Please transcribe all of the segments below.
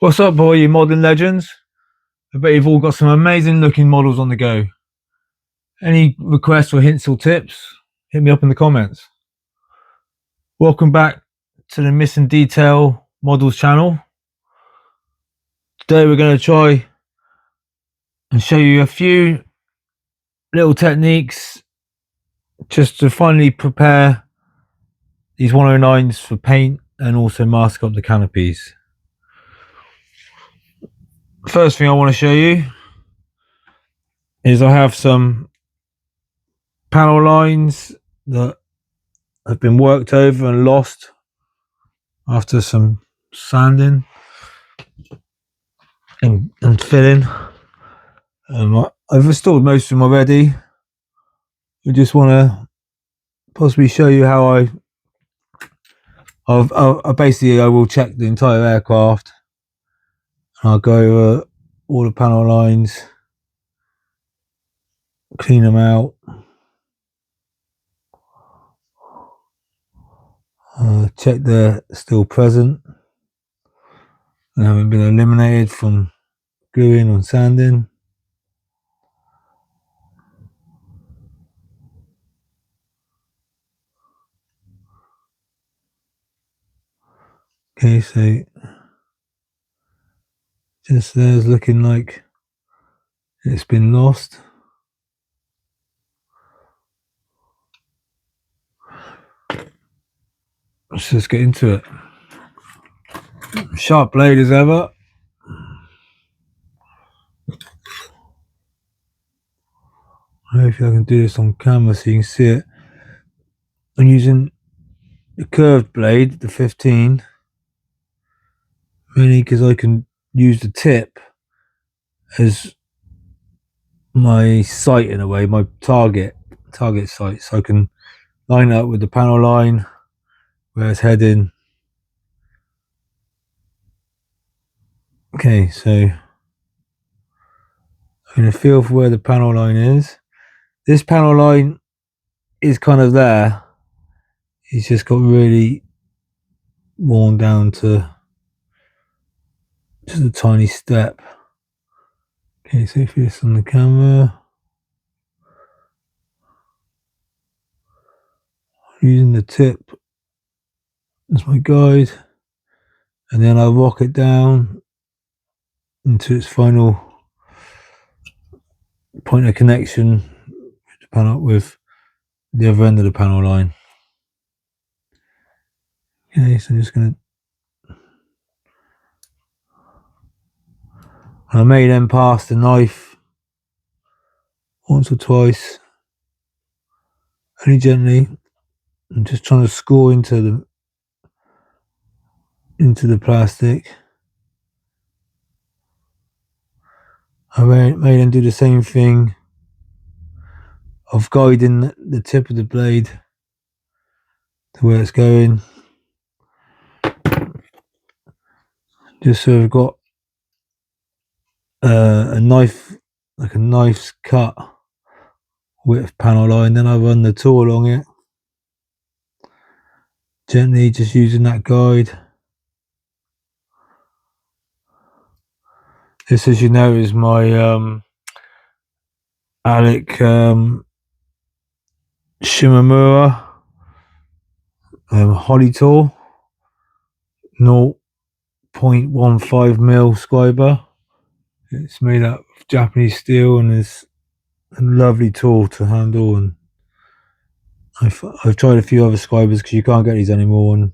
What's up, boy, you modeling legends? I bet you've all got some amazing looking models on the go. Any requests or hints or tips? Hit me up in the comments. Welcome back to the Missing Detail Models channel. Today we're going to try and show you a few little techniques just to finally prepare these 109s for paint and also mask up the canopies. First thing I want to show you is I have some panel lines that have been worked over and lost after some sanding and filling. I've restored most of them already. I just want to possibly show you how I basically I will check the entire aircraft and I'll go over all the panel lines, clean them out, check they're still present and haven't been eliminated from gluing and sanding. Okay, so just there's looking like it's been lost. Let's just get into it. Sharp blade as ever. Hopefully I can do this on camera so you can see it. I'm using the curved blade, the 15, mainly because I can use the tip as my sight in a way, my target sight, so I can line up with the panel line where it's heading. Okay, so I'm going to feel for where the panel line is. This panel line is kind of there. It's just got really worn down to just a tiny step. Okay, so if it's on the camera, using the tip as my guide, and then I'll rock it down into its final point of connection to pan up with the other end of the panel line. Okay, so I'm just going to, I may then pass the knife once or twice, only gently. I'm just trying to score into the plastic. I may then do the same thing of guiding the tip of the blade to where it's going, just so I've got a knife, like a knife's cut width panel line. Then I run the tool along it, gently just using that guide. This, as you know, is my Alec Shimamura Holly tool, 0.15mm scriber. It's made out of Japanese steel and is a lovely tool to handle. And I've tried a few other scribers because you can't get these anymore, and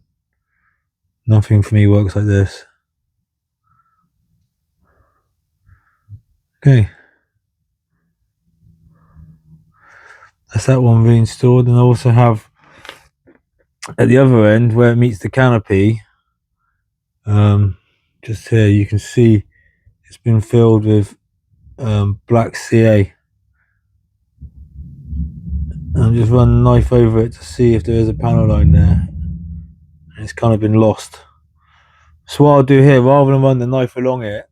nothing for me works like this. Okay, that's that one reinstalled. And I also have at the other end where it meets the canopy, just here you can see it's been filled with black CA. And just run a knife over it to see if there is a panel line there, and it's kind of been lost. So what I'll do here, rather than run the knife along it,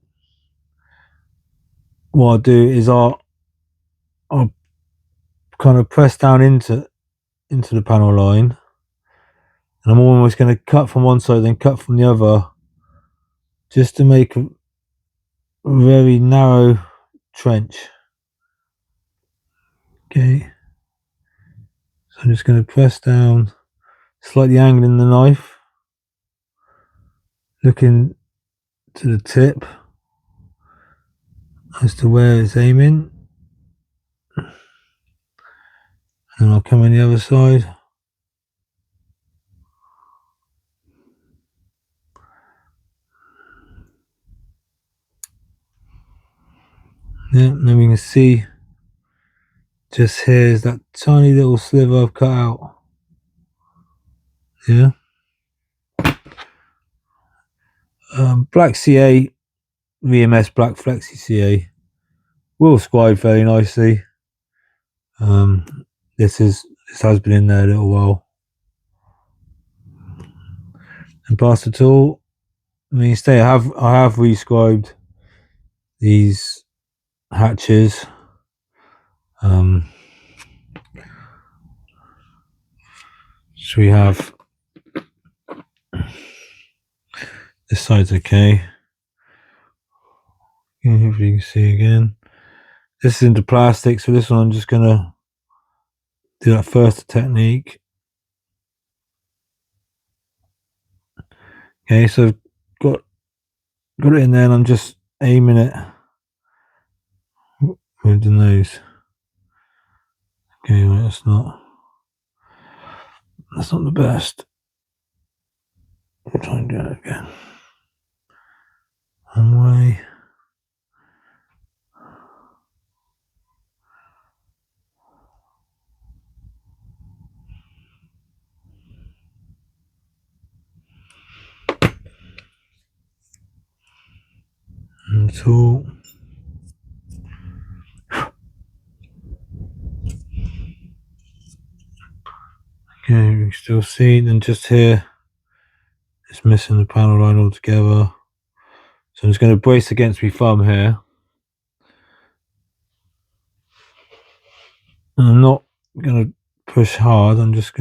what I'll do is I'll kind of press down into the panel line, and I'm almost going to cut from one side then cut from the other just to make a very narrow trench. Okay, so I'm just going to press down, slightly angling the knife, looking to the tip as to where it's aiming, and I'll come on the other side. Yeah, then we can see just here is that tiny little sliver I've cut out. Yeah. Black CA, VMS Black Flexi CA will scribe very nicely. This has been in there a little while. And past the tool, I mean, I have rescribed these hatches. So we have this side's okay. If you can see again, this is into plastic, so this one I'm just gonna do that first technique. Okay, so I've got it in there, and I'm just aiming it with the nose. Okay, right, that's not the best. I'll try and do it again. One way. And tool. Okay, you can still see, and just here it's missing the panel line altogether. So I'm just going to brace against my thumb here. And I'm not going to push hard, I'm just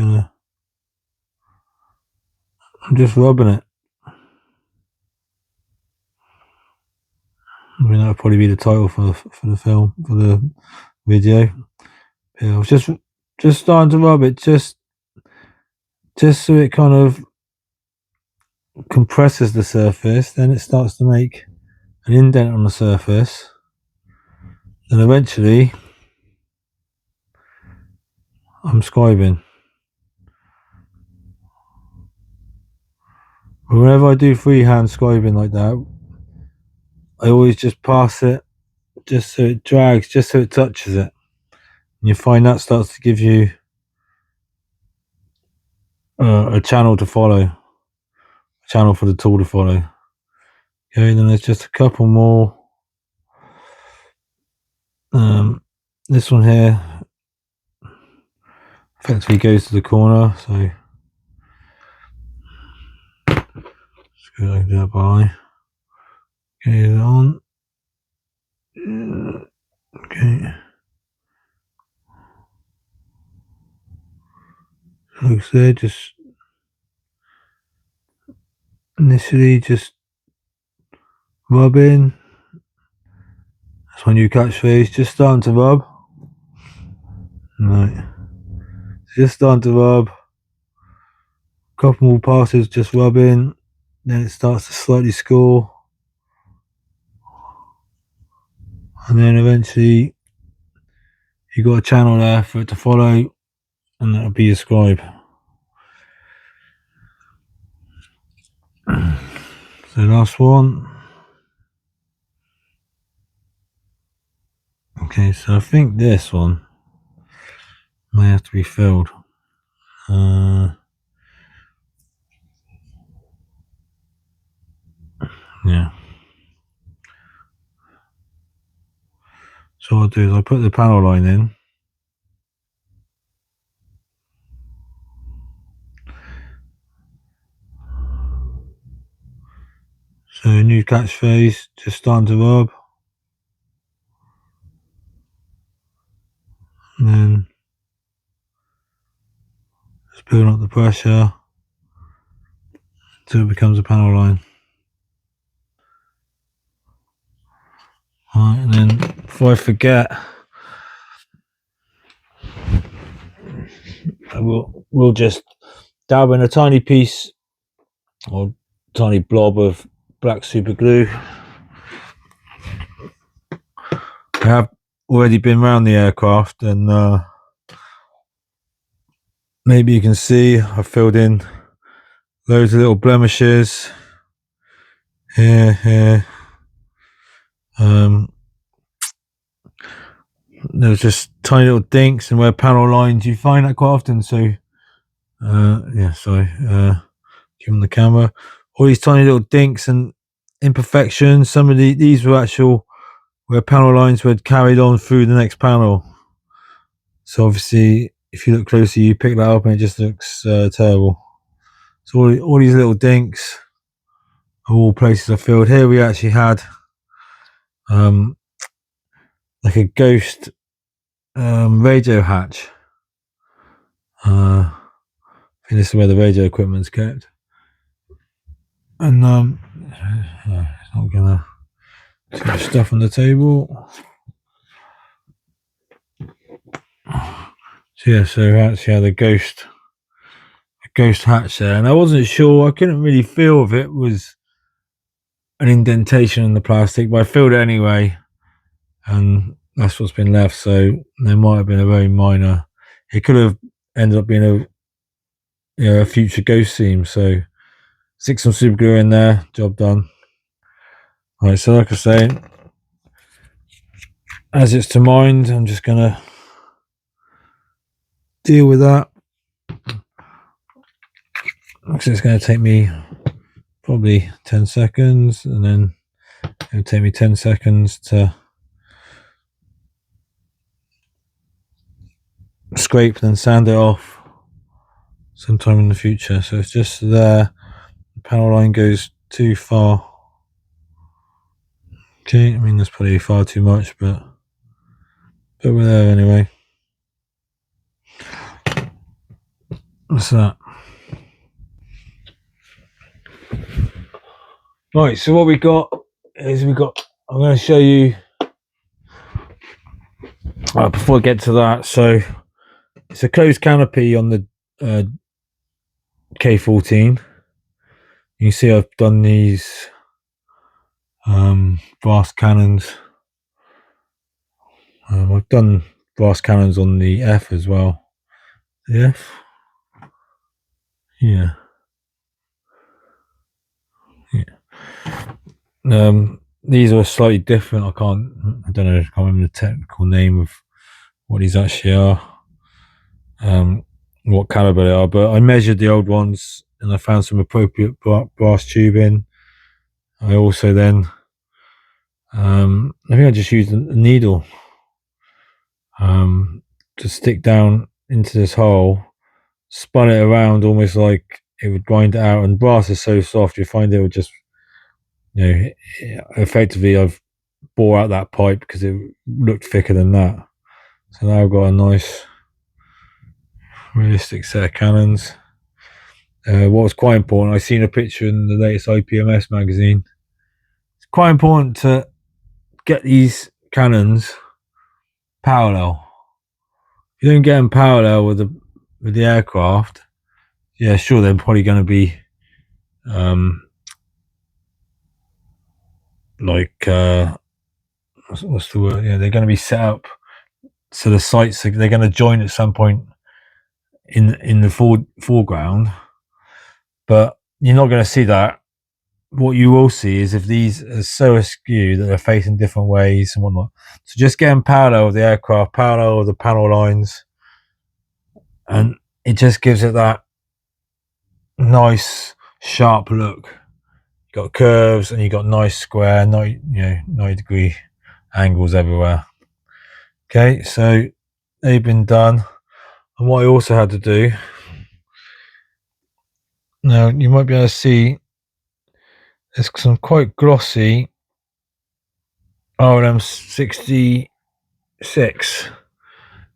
rubbing it. I mean, that'll probably be the title for the film, for the video. Yeah, I was just starting to rub it, just so it kind of compresses the surface. Then it starts to make an indent on the surface. Then eventually, I'm scribing. But whenever I do freehand scribing like that, I always just pass it, just so it drags, just so it touches it. And you find that starts to give you a channel to follow, a channel for the tool to follow. Okay, then there's just a couple more. This one here effectively goes to the corner, so just go like that by. Okay, that on. Okay. Like I said, just initially just rub in. That's my new catchphrase, just starting to rub. Right. Just starting to rub. Couple more passes, just rub in. Then it starts to slightly score. And then eventually you got a channel there for it to follow, and that'll be your scribe. So last one. Okay, so I think this one may have to be filled. Yeah. So what I'll do is I'll put the panel line in. So new catchphrase, just starting to rub. And then just building up the pressure until it becomes a panel line. before I forget, we'll just dab in a tiny piece or tiny blob of black super glue. I have already been around the aircraft, and maybe you can see I've filled in loads of little blemishes here. There's just tiny little dinks and where panel lines, you find that quite often. So yeah, sorry, give them the camera. All these tiny little dinks and imperfections. Some of these were actual where panel lines were carried on through the next panel. So obviously, if you look closely, you pick that up and it just looks terrible. So all these little dinks are all places I filled. Here we actually had like a ghost radio hatch. I think this is where the radio equipment's kept. And it's not gonna too much stuff on the table. So yeah, so we actually had a ghost hatch there, and I wasn't sure. I couldn't really feel if it was an indentation in the plastic, but I filled it anyway, and that's what's been left. So there might have been a very minor. It could have ended up being a future ghost seam. So stick some super glue in there. Job done. All right. So like I say, as it's to mind, I'm just gonna deal with that. So it's going to take me probably 10 seconds, and then it'll take me 10 seconds to scrape and sand it off sometime in the future. So it's just there. The panel line goes too far. Okay, I mean that's probably far too much, but we're there anyway. What's that? Right, so what we got is I'm going to show you before I get to that. So it's a closed canopy on the K14. You can see I've done these brass cannons. I've done brass cannons on the F as well. The F? Yeah. These are slightly different. I can't remember the technical name of what these actually are, what caliber they are, but I measured the old ones and I found some appropriate brass tubing. I also then I think I just used a needle to stick down into this hole, spun it around almost like it would grind it out, and brass is so soft you find it would just, effectively I've bore out that pipe because it looked thicker than that. So now I've got a nice realistic set of cannons. What was quite important, I seen a picture in the latest IPMS magazine. It's quite important to get these cannons parallel. If you don't get them parallel with the aircraft, yeah, sure, they're probably going to be what's the word? Yeah, they're going to be set up so the sights they're going to join at some point in the foreground, but you're not going to see that. What you will see is if these are so askew that they're facing different ways and whatnot. So just get them parallel with the aircraft, parallel with the panel lines, and it just gives it that nice sharp look. You got curves and you got nice square, 90-degree angles everywhere. Okay, so they've been done. And what I also had to do, now you might be able to see there's some quite glossy RLM 66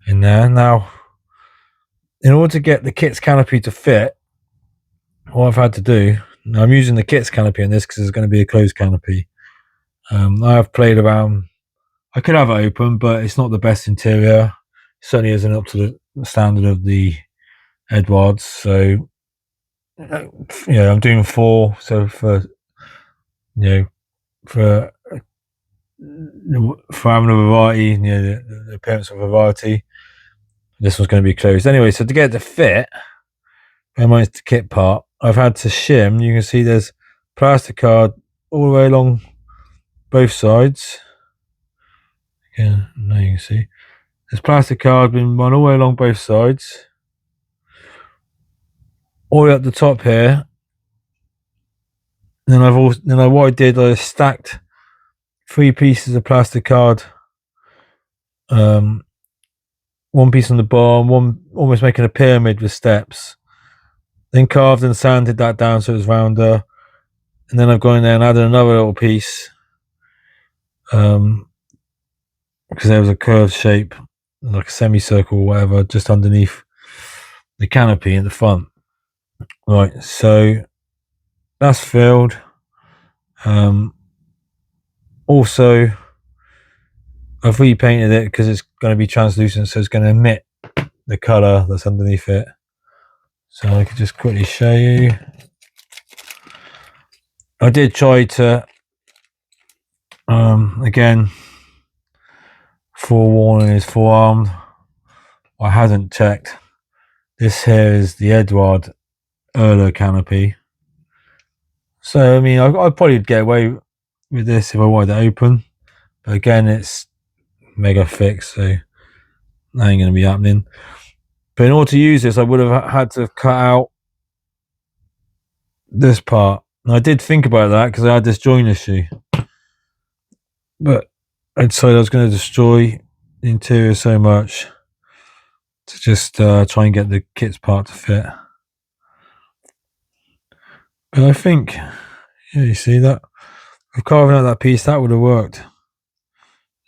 in there. Now, in order to get the kit's canopy to fit, what I've had to do, now I'm using the kit's canopy in this because it's going to be a closed canopy. I have played around I could have it open, but it's not the best interior. It certainly isn't up to the standard of the Edwards. So I'm doing 4. So you know for having a variety, the appearance of a variety, this one's going to be closed anyway. So to get it to fit, it's the kit part. I've had to shim. You can see there's plastic card all the way along both sides. Yeah, now you can see there's plastic card been run all the way along both sides, all the way up the top here. And then what I did, I stacked 3 pieces of plastic card, one piece on the bottom, one almost making a pyramid with steps. Then carved and sanded that down so it was rounder. And then I've gone in there and added another little piece, because there was a curved shape, like a semicircle or whatever, just underneath the canopy in the front. Right, so that's filled. Also, I've repainted it because it's going to be translucent, so it's going to emit the colour that's underneath it. So I could just quickly show you. I did try to, again, forewarning is forearmed. I hadn't checked. This here is the Edward Erler canopy. So, I mean, I probably would get away with this if I wanted it open. But again, it's mega fixed, so that ain't going to be happening. But in order to use this, I would have had to cut out this part. And I did think about that because I had this join issue. But I decided I was going to destroy the interior so much to just try and get the kit's part to fit. But I think, yeah, you see that? With carving out that piece, that would have worked.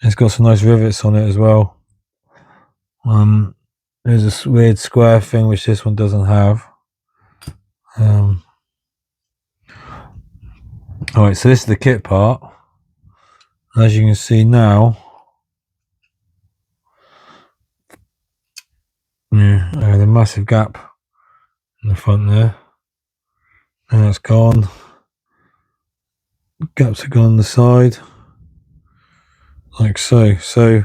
It's got some nice rivets on it as well. There's a weird square thing which this one doesn't have. Alright, so this is the kit part. As you can see now, there's a massive gap in the front there. And that's gone. Gaps are gone on the side. Like so. So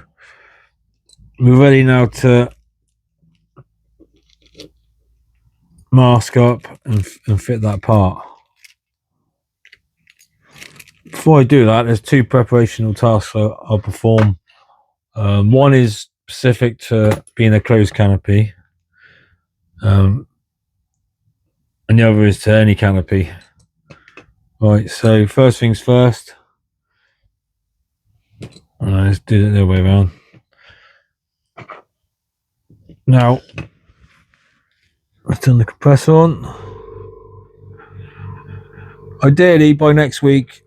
we're ready now to mask up and fit that part. Before I do that, there's 2 preparational tasks I'll perform. One is specific to being a closed canopy, and the other is to any canopy. Right, so first things first. Let's do it the other way around. Now, let's turn the compressor on. Ideally, by next week,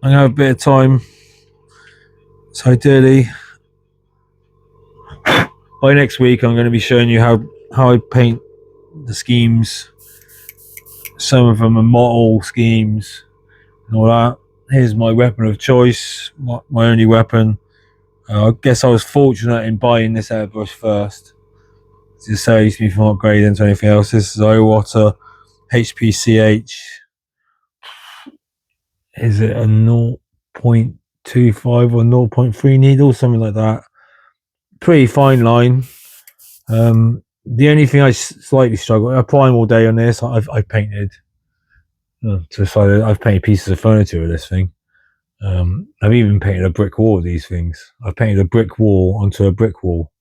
I'm going to have a bit of time. So ideally, by next week, I'm going to be showing you how I paint the schemes. Some of them are model schemes and all that. Here's my weapon of choice, my only weapon. I guess I was fortunate in buying this airbrush first. It saves me from upgrading to anything else. This is Iwater HPCH. Is it a 0.25 or 0.3 needle, something like that? Pretty fine line. The only thing I slightly struggle, I prime all day on this. I've painted I've painted pieces of furniture with this thing. I've even painted a brick wall with these things. I've painted a brick wall onto a brick wall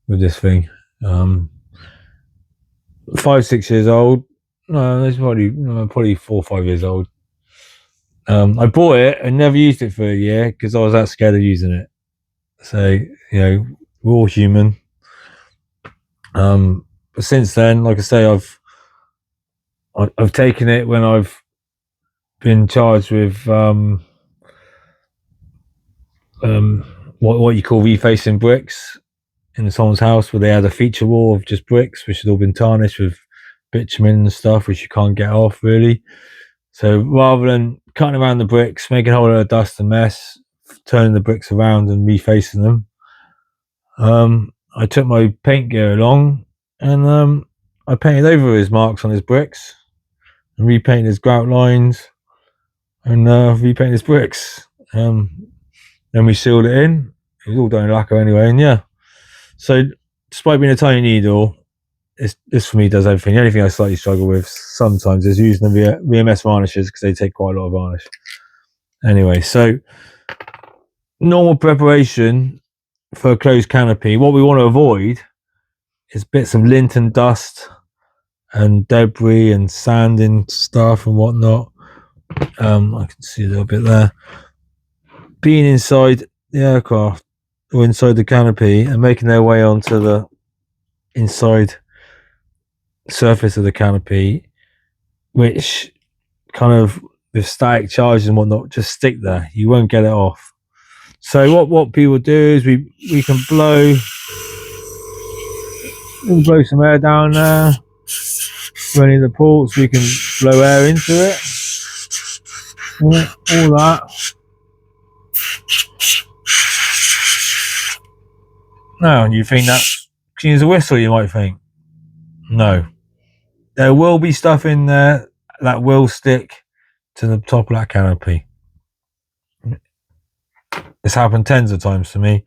with this thing. 5-6 years old. No, it's probably 4 or 5 years old. I bought it and never used it for a year because I was that scared of using it. So we're all human. But since then, like I say, I've taken it when I've been charged with what you call refacing bricks in someone's house, where they had a feature wall of just bricks which had all been tarnished with bitumen and stuff which you can't get off really. So rather than cutting around the bricks, making a whole lot of dust and mess, turning the bricks around and refacing them, I took my paint gear along and I painted over his marks on his bricks and repainted his grout lines and repainted his bricks. Then we sealed it in. It was all done in lacquer anyway, and yeah. So despite being a tiny needle, this for me does everything. The only thing I slightly struggle with sometimes is using the VMS varnishes because they take quite a lot of varnish. Anyway, so normal preparation for a closed canopy. What we want to avoid is bits of lint and dust and debris and sand and stuff and whatnot. I can see a little bit there. Being inside the aircraft or inside the canopy and making their way onto the inside surface of the canopy, which kind of with static charges and whatnot just stick there. You won't get it off. So what people do is we can blow some air down there. For any of the ports, we can blow air into it. All that. Now, you think that clean as a whistle, you might think. No. There will be stuff in there that will stick to the top of that canopy. It's happened tens of times to me.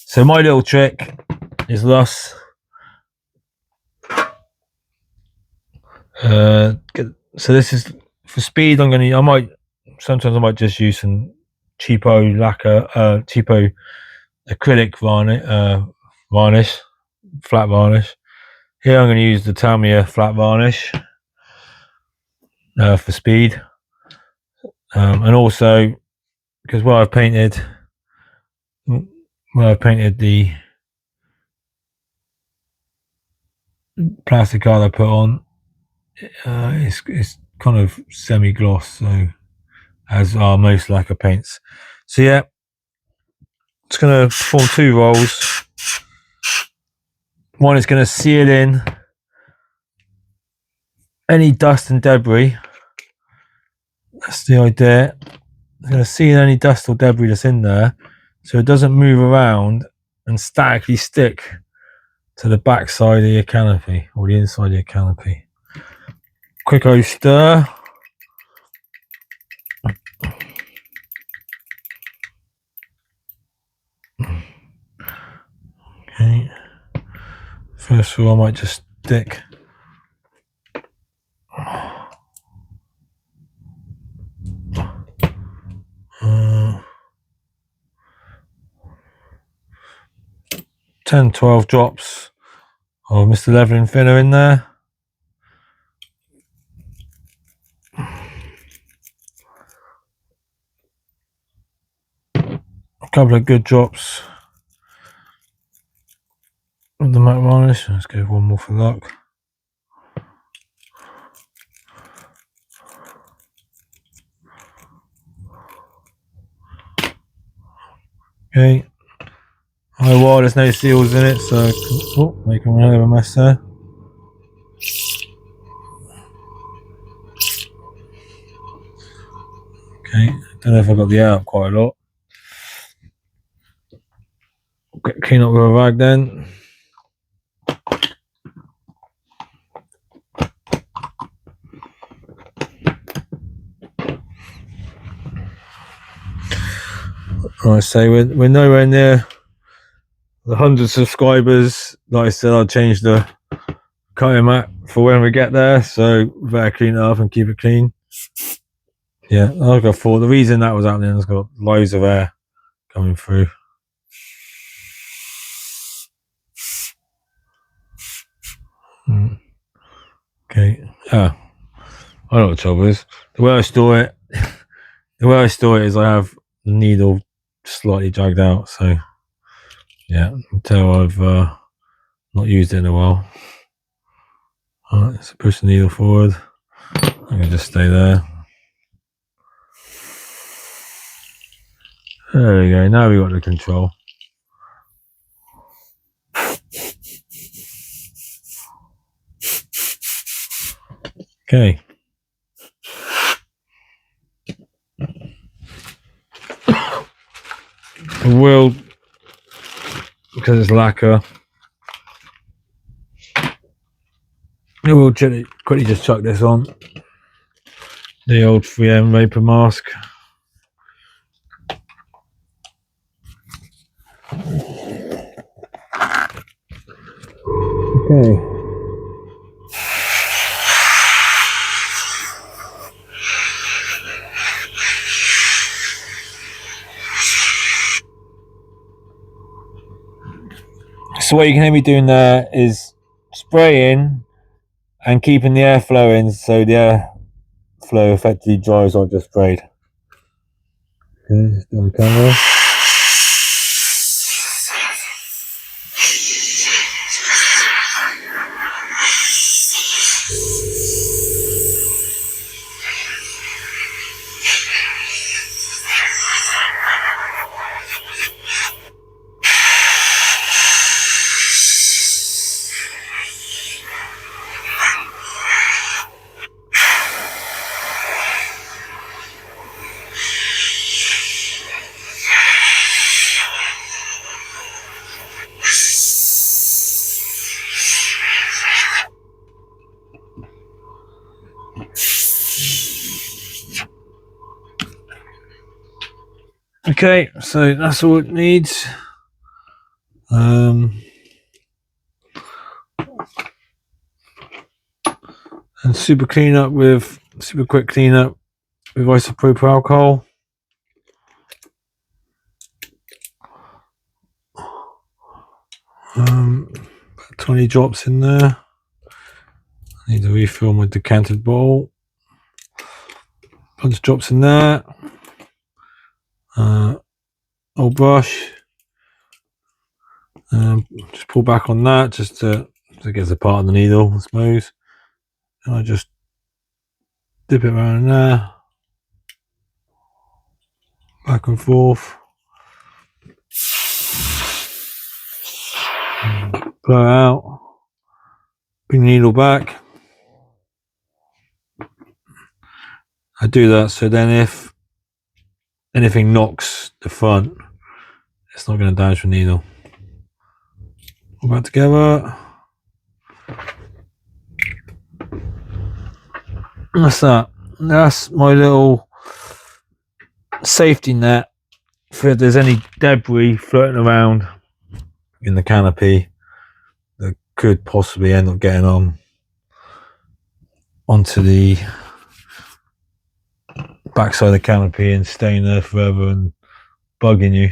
So my little trick is thus. So this is for speed. I might just use some cheapo lacquer, cheapo acrylic varnish, flat varnish. Here I'm going to use the Tamiya flat varnish for speed, and also because where I've painted the plastic card I put on, it's kind of semi-gloss, so as are most lacquer paints. So yeah, it's going to form two rolls. One is going to seal in any dust and debris. That's the idea. I'm going to seal any dust or debris that's in there so it doesn't move around and statically stick to the back side of your canopy or the inside of your canopy. Quick stir. Okay. First of all, I might just stick 10-12 drops of Mr. Leveling Thinner in there. A couple of good drops of the matte varnish. Let's go one more for luck. Okay. Well, there's no seals in it, so making a hell of a mess there. Okay, don't know if I got the air up quite a lot. Clean up with a rag then. Like I say, we're nowhere near the 100 subscribers. Like I said, I'll change the cutting mat for when we get there, so we better clean it up and keep it clean. Yeah, like I thought, the reason that was happening is got loads of air coming through. Okay. I know what the trouble is. The way I store it is I have the needle slightly dragged out, so yeah, until I've not used it in a while. Alright, so push the needle forward. I'm gonna just stay there. There we go, now we've got the control. Okay. will, because it's lacquer, I will quickly just chuck this on. The old 3M vapor mask. Okay. So what you can hear me doing there is spraying and keeping the air flowing, so the air flow effectively dries what I just sprayed. Okay, just on camera. Okay, so that's all it needs. And super quick cleanup with isopropyl alcohol. 20 drops in there. I need to refill my decanted bottle. Bunch of drops in there. Old brush. Just pull back on that just to get the part of the needle, I suppose. And I just dip it around in there, back and forth. Blow it out. Bring the needle back. I do that so then if anything knocks the front, it's not going to damage the needle. All back together. And that's that. That's my little safety net for if there's any debris floating around in the canopy that could possibly end up getting onto the backside of the canopy and staying there forever and bugging you.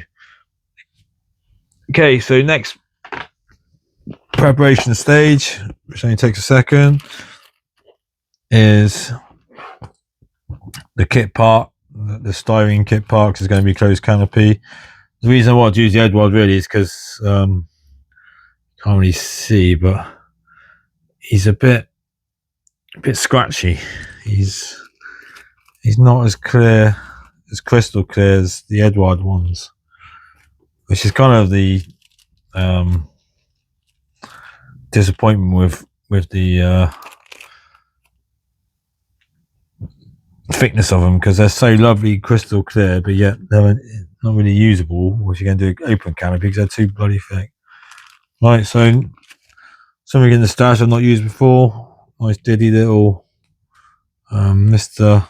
Okay, so next preparation stage, which only takes a second, is the kit part. The styrene kit part is going to be closed canopy. The reason I want to use the Edward really is because can't really see, but he's a bit scratchy. He's not as clear, as crystal clear as the Edward ones, which is kind of the disappointment with the thickness of them, because they're so lovely crystal clear, but yet they're not really usable if you're going to do open canopy because they're too bloody thick. Right, so something in the stash I've not used before. Nice diddy little Mr.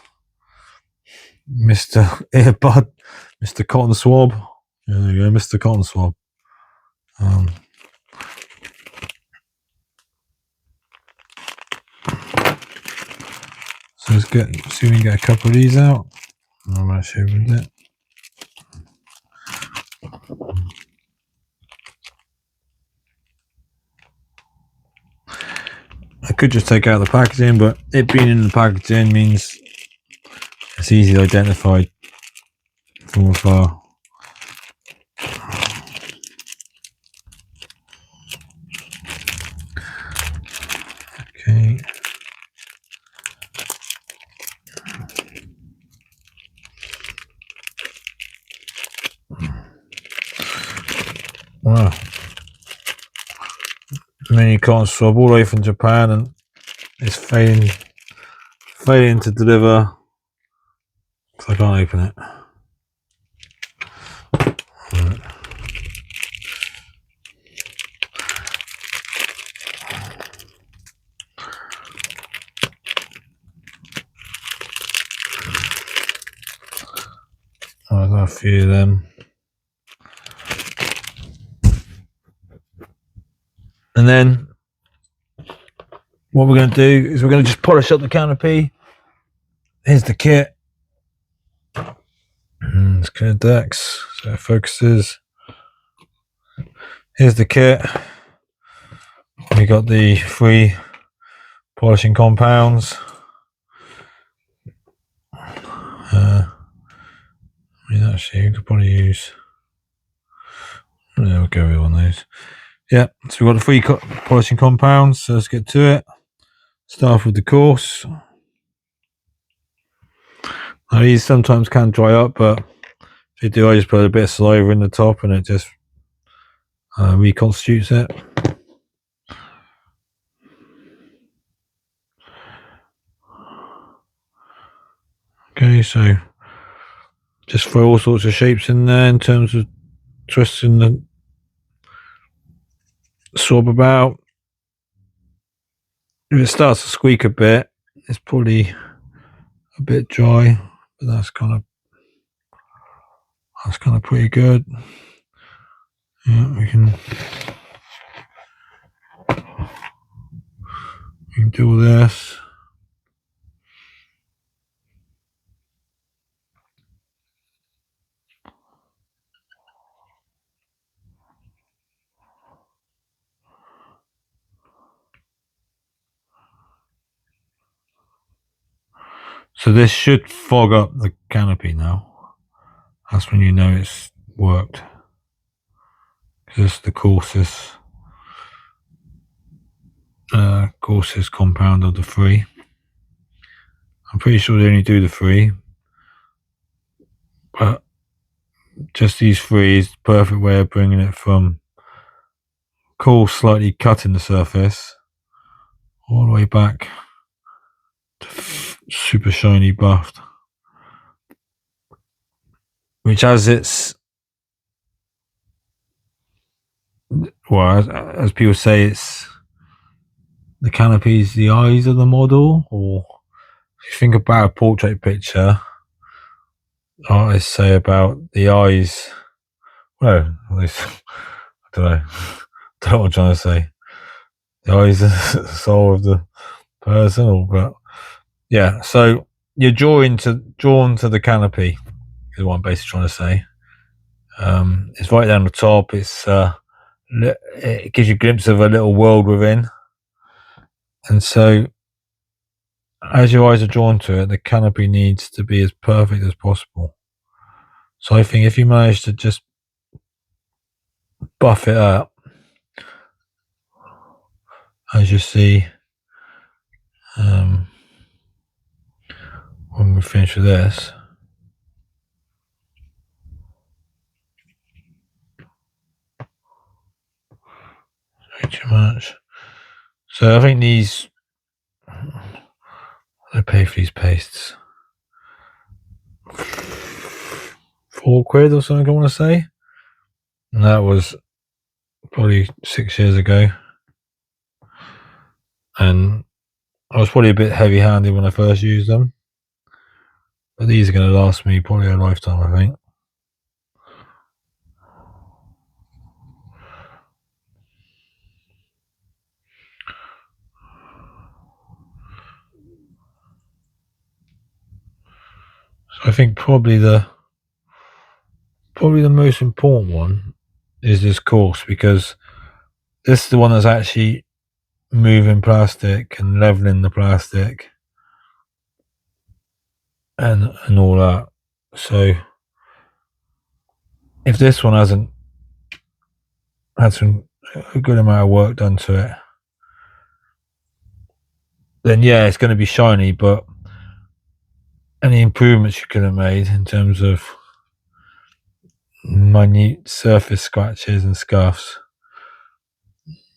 Earbud, Mr. Cotton Swab. Yeah, there you go, Mr. Cotton Swab. So let's see if we can get a couple of these out. I'm actually opened it. I could just take out the packaging, but it being in the packaging means it's easy to identify from afar. Okay. Wow. Mini cotton swab all the way from Japan, and it's failing to deliver because I can't open it. Right. I've got a few of them. And then what we're going to do is we're going to just polish up the canopy. Here's the kit. It's clear decks, so it focuses. Here's the kit. We got the 3 polishing compounds. I mean, actually, you could probably use. Yeah, we'll go with one of those. Yeah, so we've got the 3 polishing compounds. So let's get to it. Start off with the coarse. Now, these sometimes can dry up, but if you do, I just put a bit of saliva in the top and it just reconstitutes it. Okay, so just throw all sorts of shapes in there in terms of twisting the swab about. If it starts to squeak a bit, it's probably a bit dry, but that's kind of pretty good. Yeah, we can do this. So this should fog up the canopy now. That's when you know it's worked. Because it's the coarsest compound of the 3. I'm pretty sure they only do the 3, but just these 3 is the perfect way of bringing it from coarse, slightly cutting the surface, all the way back to super shiny buffed. Which as people say, it's the canopy's the eyes of the model, or if you think about a portrait picture, artists say about the eyes. Well, at least I don't know. Don't know what I'm trying to say. The eyes are the soul of the person, but yeah. So you're drawn to the canopy, is what I'm basically trying to say. It's right down the top. It gives you a glimpse of a little world within, and so as your eyes are drawn to it, the canopy needs to be as perfect as possible. So I think if you manage to just buff it up, as you see, when we finish with this, not too much. So I think these, I pay for these pastes £4 or something, I want to say, and that was probably 6 years ago, and I was probably a bit heavy-handed when I first used them, but these are going to last me probably a lifetime, I think. So I think probably the most important one is this course, because this is the one that's actually moving plastic and leveling the plastic and all that. So if this one hasn't had a good amount of work done to it, then yeah, it's going to be shiny, but any improvements you could have made in terms of minute surface scratches and scuffs,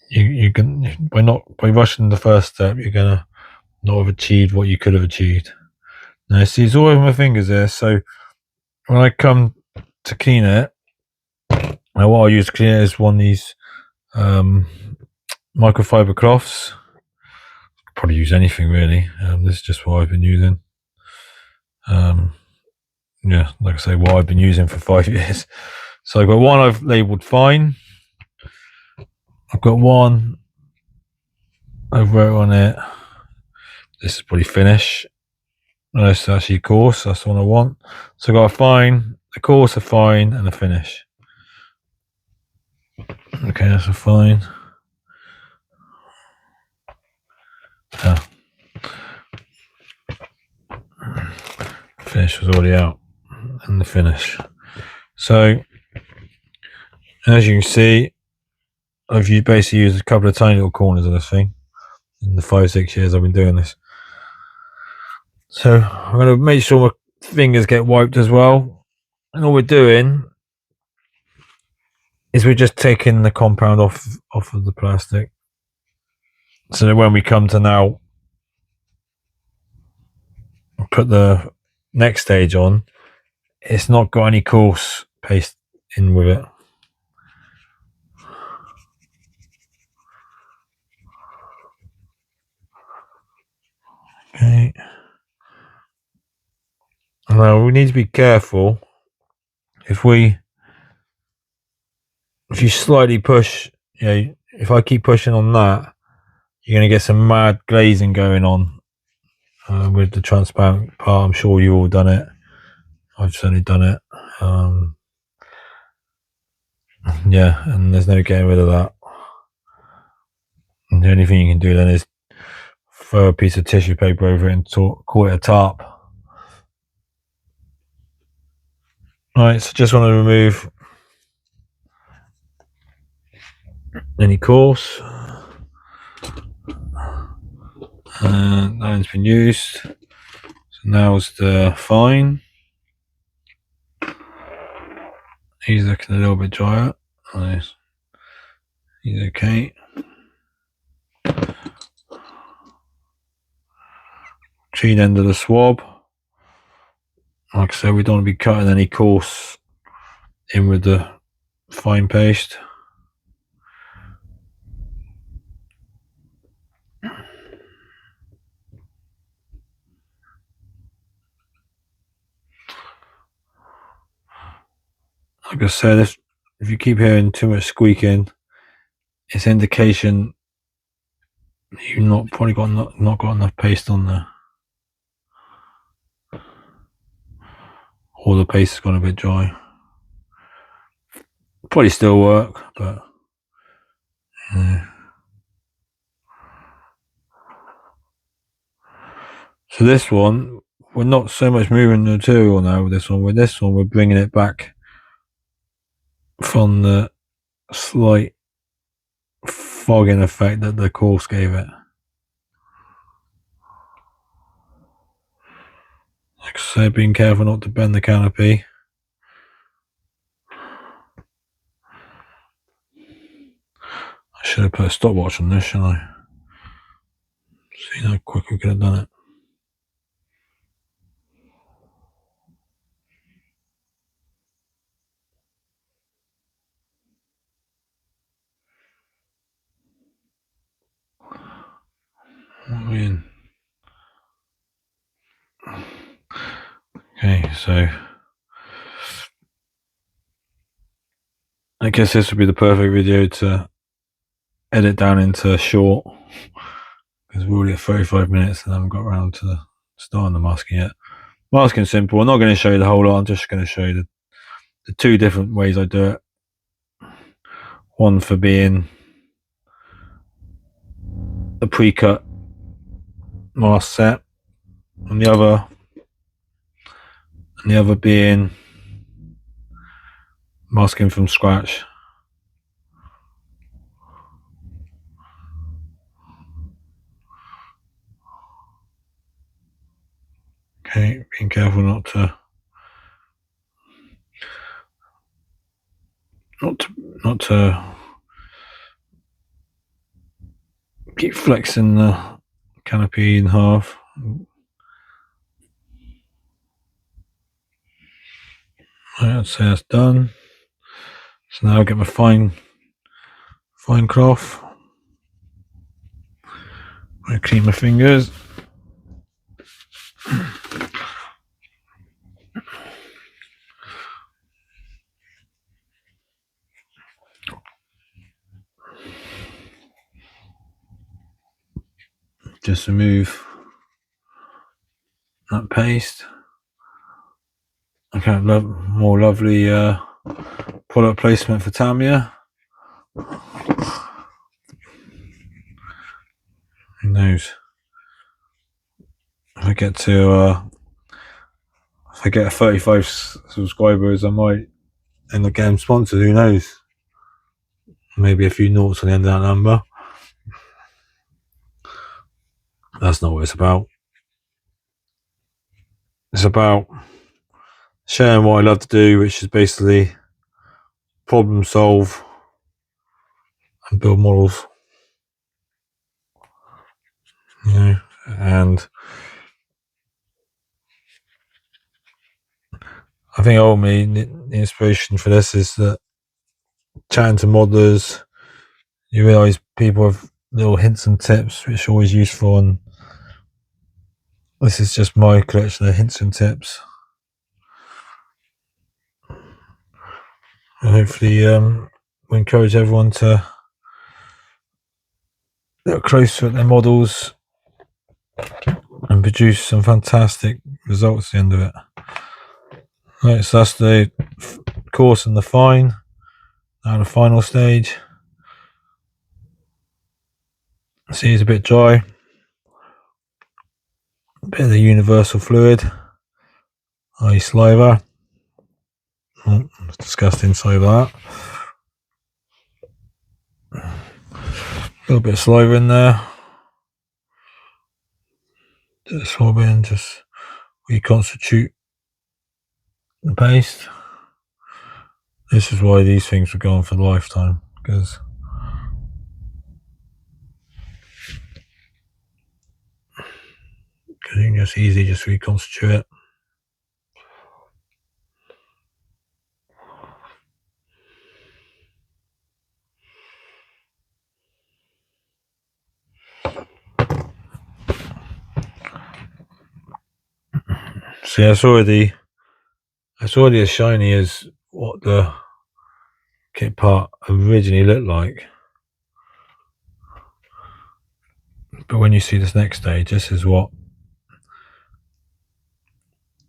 you can, by rushing the first step, you're gonna not have achieved what you could have achieved. Now, see, it's all over my fingers there. So when I come to clean it, now what I use to clean it is one of these microfiber cloths. Probably use anything really. This is just what I've been using. yeah, like I say, what I've been using for 5 years. So I've got one I've labelled fine. I've got one I've wrote on it. This is probably finish. No, it's actually course. That's the one I want. So I got a fine, a course, a fine, and a finish. Okay, that's a fine. Yeah. Finish was already out, and the finish. So as you can see, I've basically used a couple of tiny little corners of this thing in the 5-6 years I've been doing this. So I'm going to make sure my fingers get wiped as well. And all we're doing is we're just taking the compound off of the plastic. So that when we come to now put the next stage on, it's not got any coarse paste in with it. Okay. Now we need to be careful. If you slightly push, if I keep pushing on that, you're going to get some mad glazing going on with the transparent part. I'm sure you've all done it. I've certainly done it. Yeah, and there's no getting rid of that. And the only thing you can do then is throw a piece of tissue paper over it and call it a tarp. Alright, so just want to remove any coarse. And that one's been used. So now's the fine. He's looking a little bit drier. Nice. He's okay. Clean end of the swab. Like I said, we don't want to be cutting any coarse in with the fine paste. Like I said, if you keep hearing too much squeaking, it's indication you've probably not got enough paste on there, or the paste has gone a bit dry. Probably still work, but yeah. So this one, we're not so much moving the material now with this one. With this one, we're bringing it back from the slight fogging effect that the course gave it. Like I said, being careful not to bend the canopy. I should have put a stopwatch on this, shouldn't I? See how quick we could have done it. What are we in? Okay, so I guess this would be the perfect video to edit down into short, because we're already at 35 minutes and I haven't got around to starting the masking yet. Masking's simple. I'm not going to show you the whole lot. I'm just going to show you the two different ways I do it. One for being a pre-cut mask set, and the other being masking from scratch. Okay, being careful not to keep flexing the canopy in half. I'd say that's done. So now I'll get my fine cloth. I clean my fingers. just remove that paste. Okay, more lovely product placement for Tamiya. Who knows? If I get to if I get 35 subscribers, I might end up getting sponsored. Who knows? Maybe a few noughts on the end of that number. That's not what it's about. It's about sharing what I love to do, which is basically problem solve and build models. You know, and I think ultimately the inspiration for this is that chatting to modelers, you realise people have little hints and tips which are always useful, and this is just my collection of hints and tips. And hopefully we encourage everyone to look closer at their models and produce some fantastic results at the end of it. Right, so that's the coarse and the fine. Now the final stage. See, it's a bit dry. A bit of the universal fluid, i.e. saliva. Oh, it's disgusting, sorry about that. A little bit of saliva in there. Just swab in, just reconstitute the paste. This is why these things were going for a lifetime, because you can just easily just reconstitute it. See, it's already as shiny as what the kit part originally looked like. But when you see this next stage, this is what,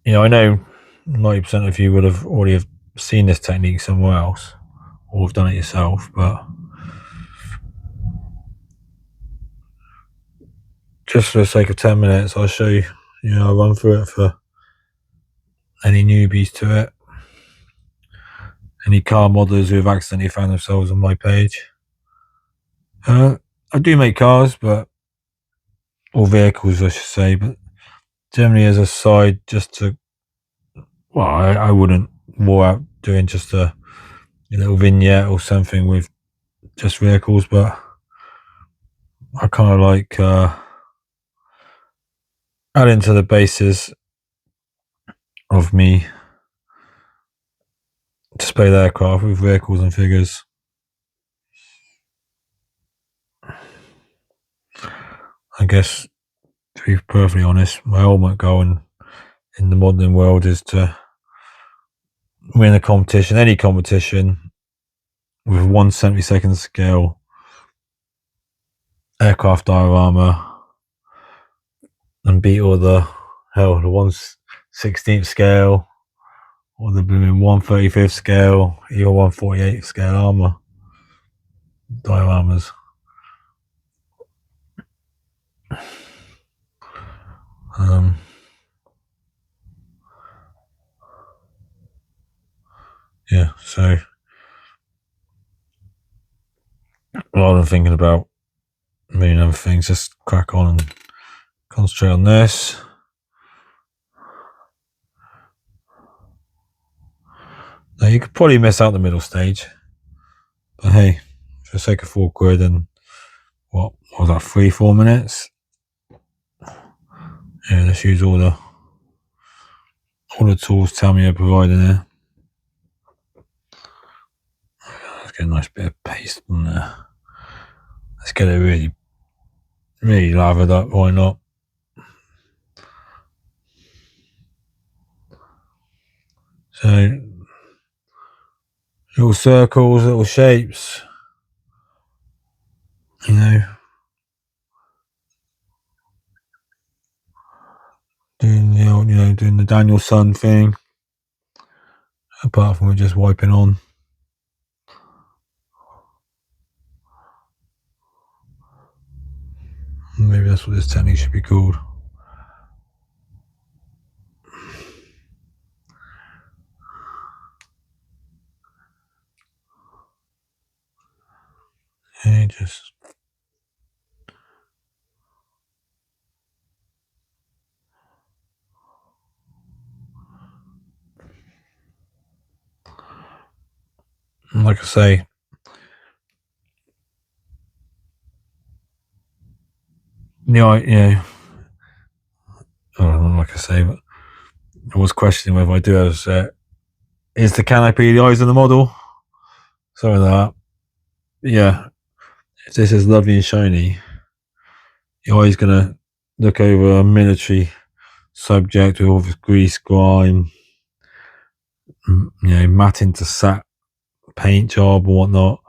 you know, I know 90% of you would have already have seen this technique somewhere else or have done it yourself, but just for the sake of 10 minutes, I'll show you, I'll run through it for any newbies to it, any car modelers who have accidentally found themselves on my page. I do make cars, or vehicles, I should say, but generally as a side, just to, well, I wouldn't war out doing just a little vignette or something with just vehicles, but I kind of like adding to the basis of me displayed aircraft with vehicles and figures. I guess, to be perfectly honest, my ultimate goal in the modelling world is to win a competition, any competition, with 1/72nd scale aircraft diorama and beat all the 1/16th scale or the 1/35th scale, or 1/48th scale armour dioramas. Yeah, so rather than thinking about a million other things, just crack on and concentrate on this. Now you could probably miss out the middle stage, but hey, for the sake of £4 and what was that, 3-4 minutes? Yeah, let's use all the tools Tamiya providing there. Let's get a nice bit of paste on there. Let's get it really, really lathered up. Why not? So little circles, little shapes. doing doing the Daniel Sun thing. Apart from just wiping on. Maybe that's what this technique should be called. Okay, just like I say, like I say, but I was questioning whether I do have is the canopy the eyes of the model? Sorry about that. Yeah, if this is lovely and shiny, your eye's gonna look over a military subject with all this grease, grime, matting to sat paint job or whatnot,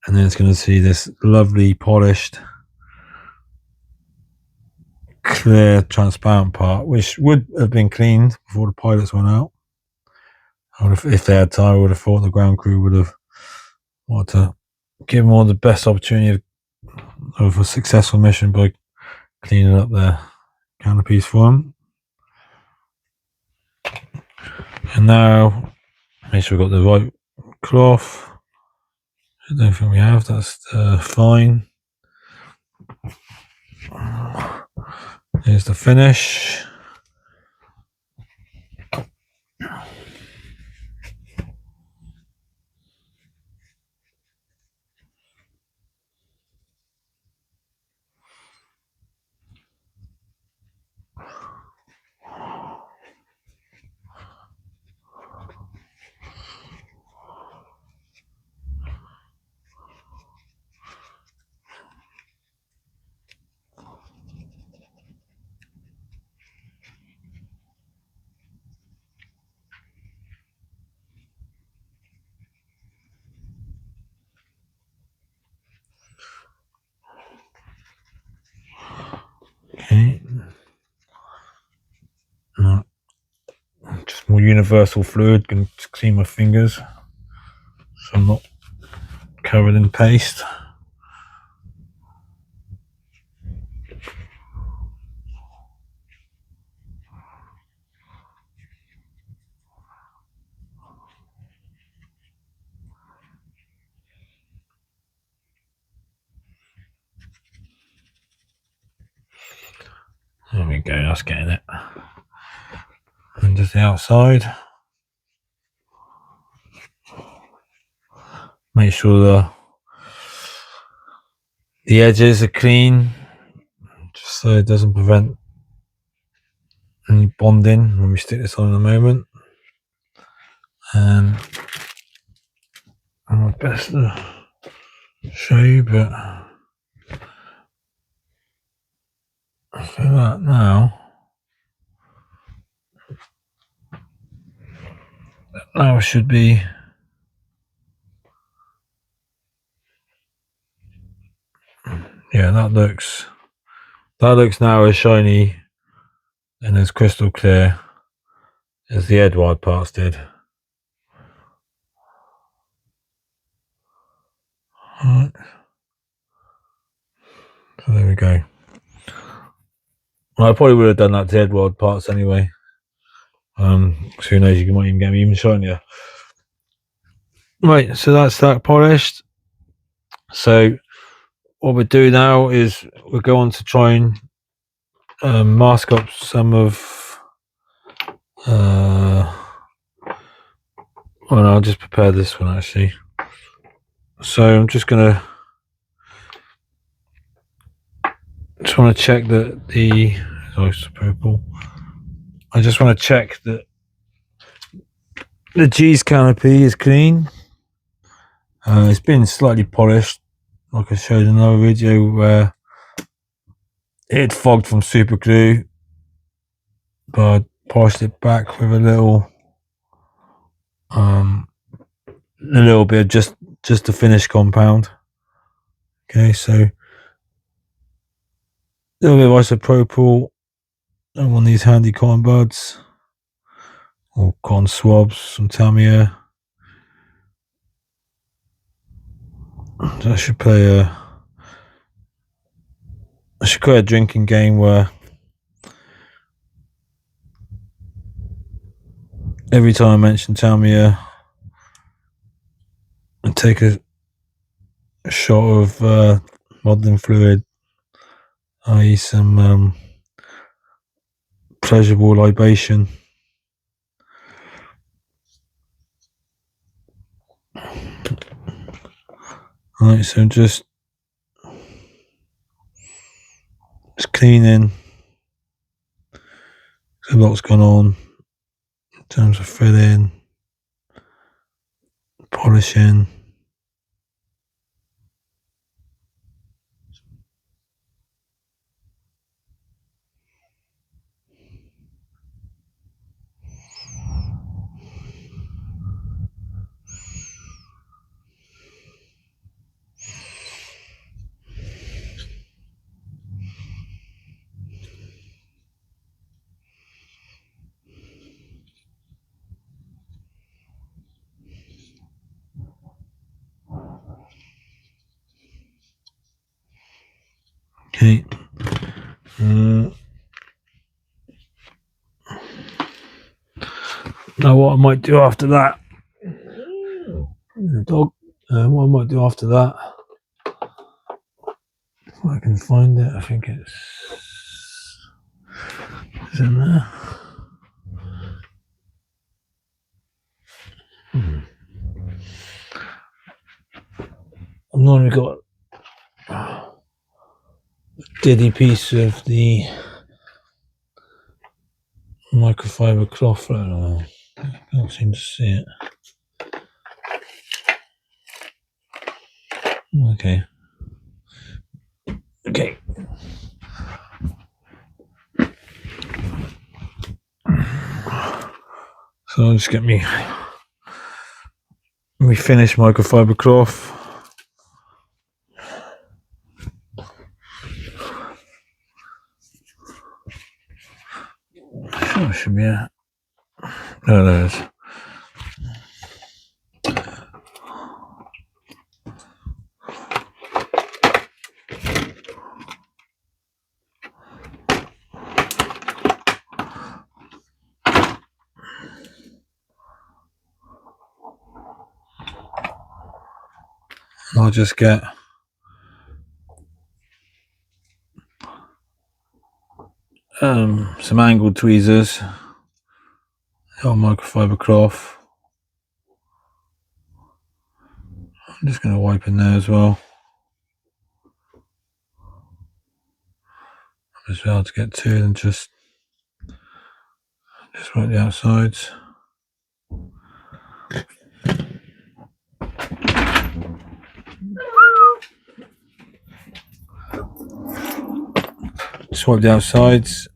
and then it's going to see this lovely polished clear transparent part, which would have been cleaned before the pilots went out. If they had time, I would have thought the ground crew would have wanted to give them all the best opportunity of a successful mission by cleaning up their canopies for them. And now make sure we've got the right cloth. I don't think we have. That's fine. Here's the finish. Okay. Just more universal fluid, can clean my fingers so I'm not covered in paste. There we go, that's getting it. And just the outside. Make sure the edges are clean, just so it doesn't prevent any bonding when we stick this on in a moment. And I'm my best to show you, but for that now should be that looks now as shiny and as crystal clear as the Edward parts did. Alright. So there we go. Well, I probably would have done that to Edward parts anyway. So who knows, you might even get me even shinier. Right, so that's that polished. So what we'll do now is we'll go on to try and mask up some of I'll just prepare this one actually. So I'm just want to check that the purple. I just want to check that the G's canopy is clean. It's been slightly polished, like I showed in another video where it fogged from super glue, but I polished it back with a little bit of just the finish compound. Okay, so a little bit of isopropyl and one of these handy cotton buds or cotton swabs, some Tamiya. So I should create a drinking game where every time I mention Tamiya, I take a shot of modeling fluid, i.e. some pleasurable libation. Right, so just cleaning. A lot's gone on in terms of filling, polishing. Okay. Now what I might do after that, the dog. What I might do after that, if I can find it, I think it's in there. I've normally got a diddy piece of the microfiber cloth. I can't seem to see it. Okay. So I'll just get me finished microfiber cloth. Sure, should be it. Oh, there it is. I'll just get some angled tweezers on microfiber cloth. I'm just going to wipe in there as well to get to, and just wipe the outsides. Just wipe the outsides.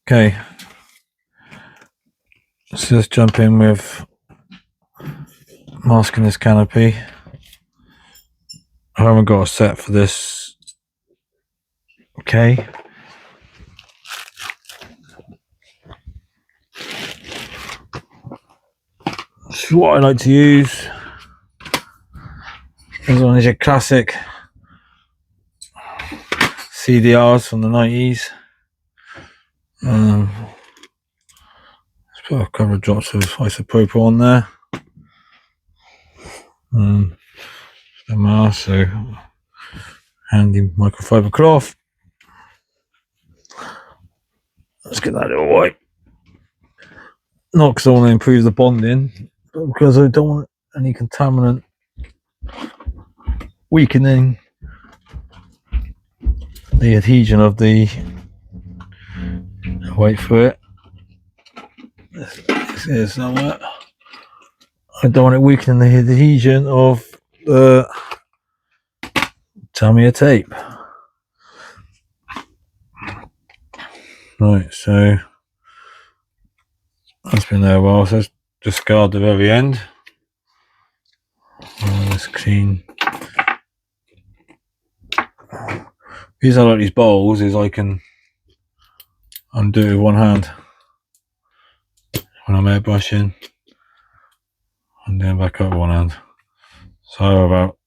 Okay, so let's jump in with masking this canopy. I haven't got a set for this. Okay. This is what I like to use. This one is your classic CDRs from the 90s. Let's put a couple of drops of isopropyl on there. The mask, so handy microfiber cloth. Let's get that little wipe. Not because I want to improve the bonding, but because I don't want any contaminant weakening the adhesion of the. Wait for it. This is somewhere. I don't want it weakening the adhesion of the Tamiya tape. Right, so that's been there a while, so let's discard the very end. Let's clean reason I like these bowls is I can undo it with one hand when I'm airbrushing, and then back up with one hand. So I have about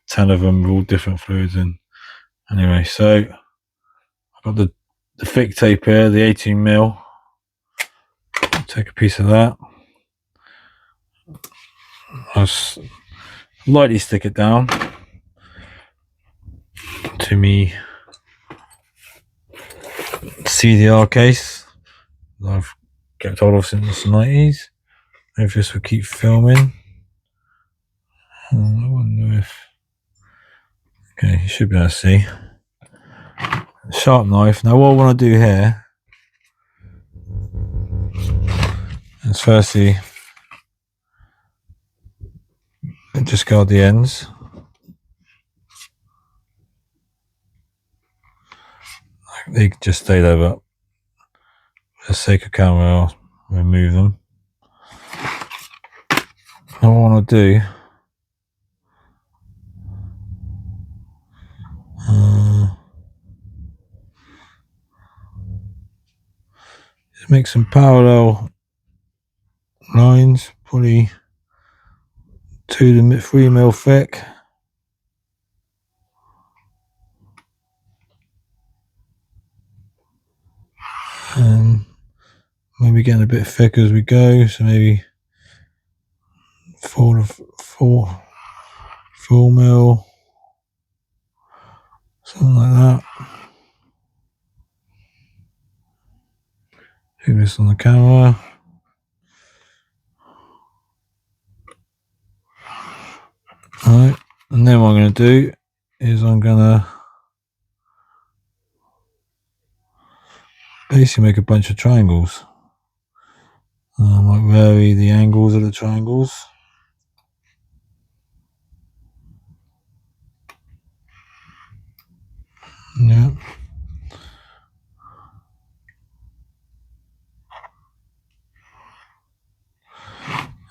10 of them with all different fluids in. Anyway, so I've got the thick tape here, the 18mm. Take a piece of that. I'll lightly stick it down to me CDR case that I've kept hold of since the 90s. If this will keep filming. I wonder if... Okay, you should be able to see. Sharp knife. Now what I want to do here is firstly discard the ends. They can just stay there, but for the sake of camera I'll remove them. What I want to do is make some parallel lines, probably 2 to 3mm thick. Maybe getting a bit thicker as we go, so maybe 4 mil, something like that. Do this on the camera. Alright, and then what I'm going to do is I'm going to basically make a bunch of triangles. I might vary the angles of the triangles. Yeah.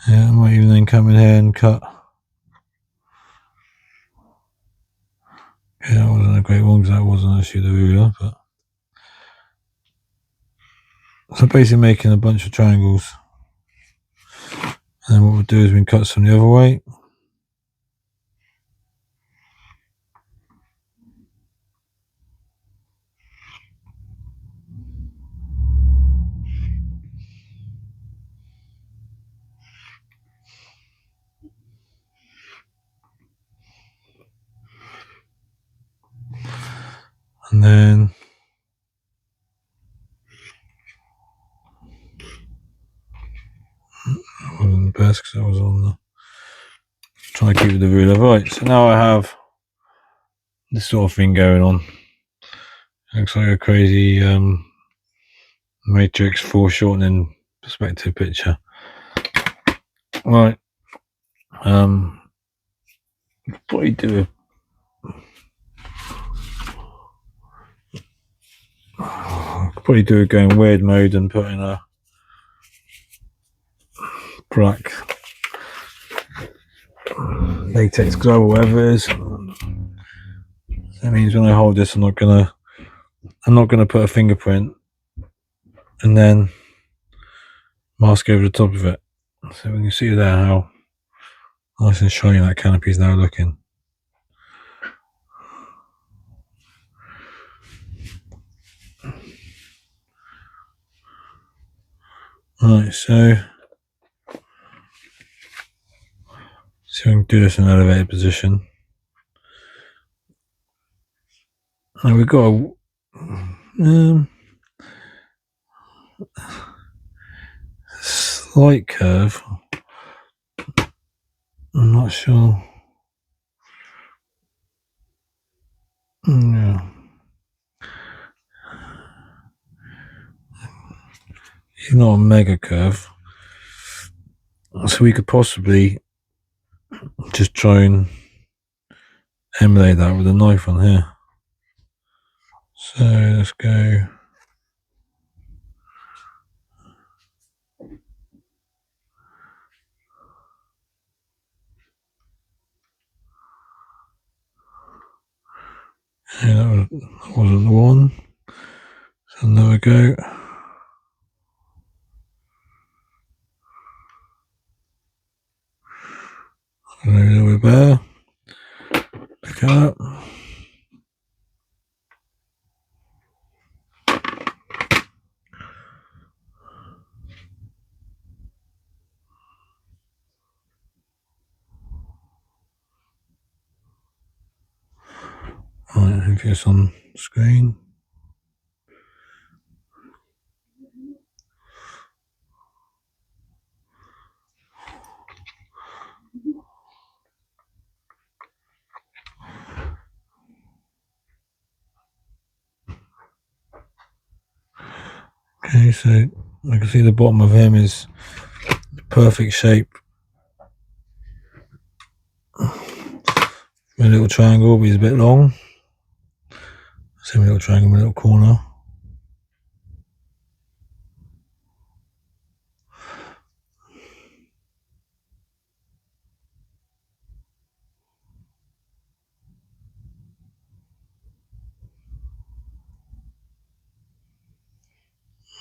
Yeah, I might even then come in here and cut. Yeah, that wasn't a great one because that wasn't actually the ruler, but so basically making a bunch of triangles. And what we'll do is we can cut some the other way. And then that wasn't the best because I was on the trying to keep the ruler right. So now I have this sort of thing going on. Looks like a crazy matrix foreshortening perspective picture. Right. Probably do a going weird mode and put in a black latex glove or whatever it is. That means when I hold this, I'm not gonna put a fingerprint and then mask over the top of it. So we can see there how nice and shiny that canopy is now looking. Right, so see if we can do this in an elevated position. And we've got a slight curve. I'm not sure. Yeah. It's not a mega curve. So we could possibly just try and emulate that with a knife on here. So let's go. Yeah, that would that wasn't the one. So another go. A little bit better. Pick it up. Right, if it's on screen. Okay, so I can see the bottom of him is the perfect shape. A little triangle, but he's a bit long. Same little triangle, a little corner.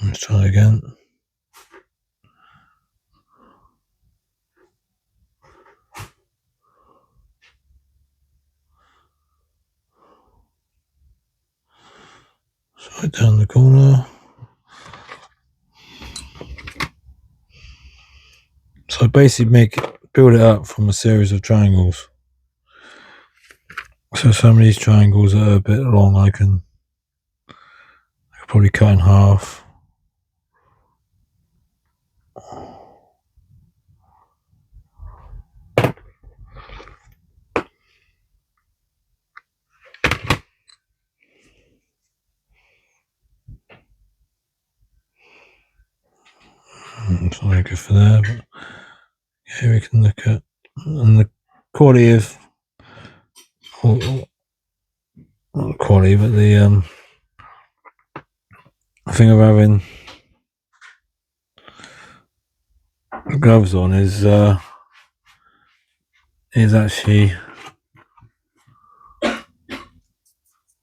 Let's try again. So right down the corner. So I basically build it up from a series of triangles. So some of these triangles that are a bit long, I could probably cut in half. It's not very good for there, but here we can look at and the quality of, not the quality, but the thing of having the gloves on is actually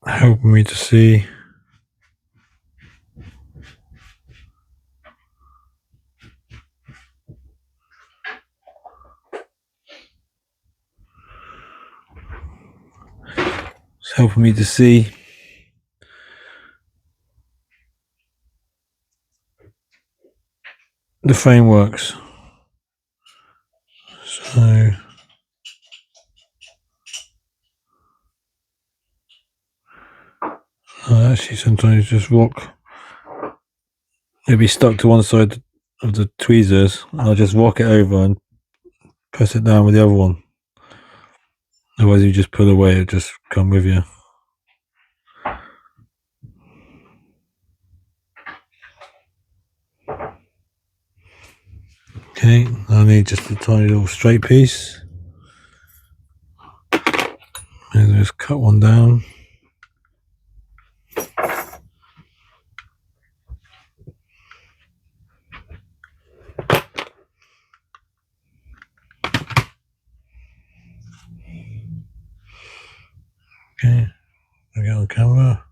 helping me to see the frameworks. So I actually sometimes just rock. It'll be stuck to one side of the tweezers, and I'll just rock it over and press it down with the other one. Otherwise, you just pull away, it just come with you. Okay, I need just a tiny little straight piece. And just cut one down. Okay, I get on camera.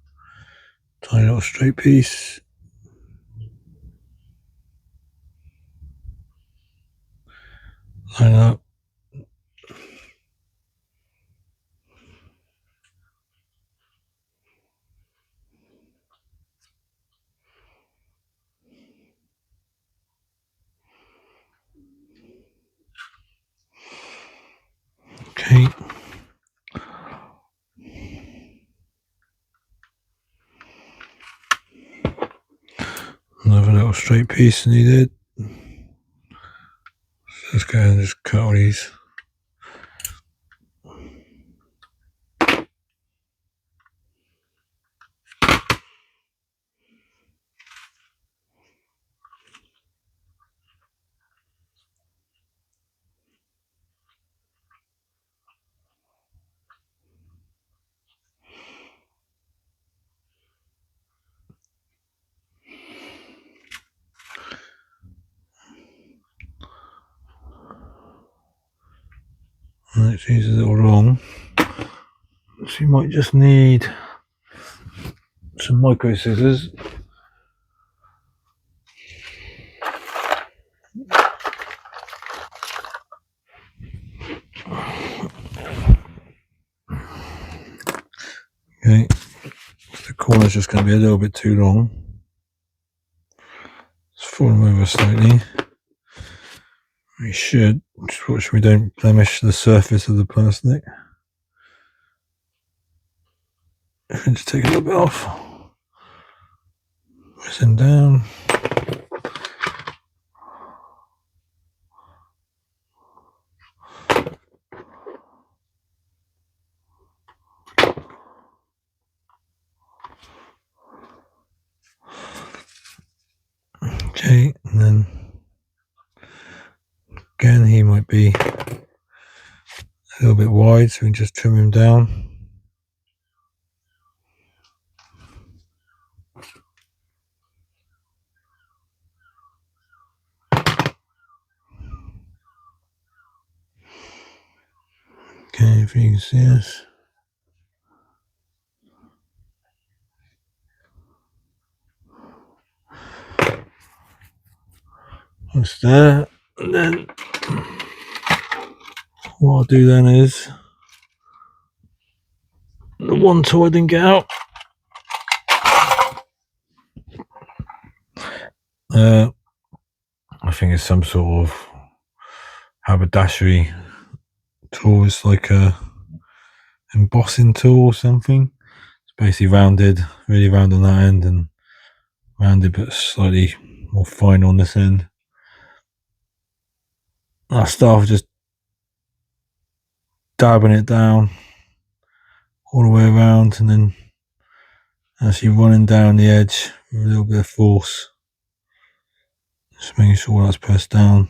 Tiny little straight piece. Line up. Okay. Another little straight piece needed. So let's go ahead and just cut all these. Right, these are a little long. So you might just need some micro scissors. Okay, the corner's just going to be a little bit too long. Let's fold them over slightly. We should, just watch we don't blemish the surface of the plastic. Just take a little bit off. Press them down. Okay, and then again he might be a little bit wide, so we can just trim him down. Okay, if you can see this. That's there. And then what I'll do then is the one tool I didn't get out. I think it's some sort of haberdashery tool. It's like a embossing tool or something. It's basically rounded, really round on that end, and rounded but slightly more fine on this end. I start with just dabbing it down all the way around, and then actually running down the edge with a little bit of force, just making sure that's pressed down.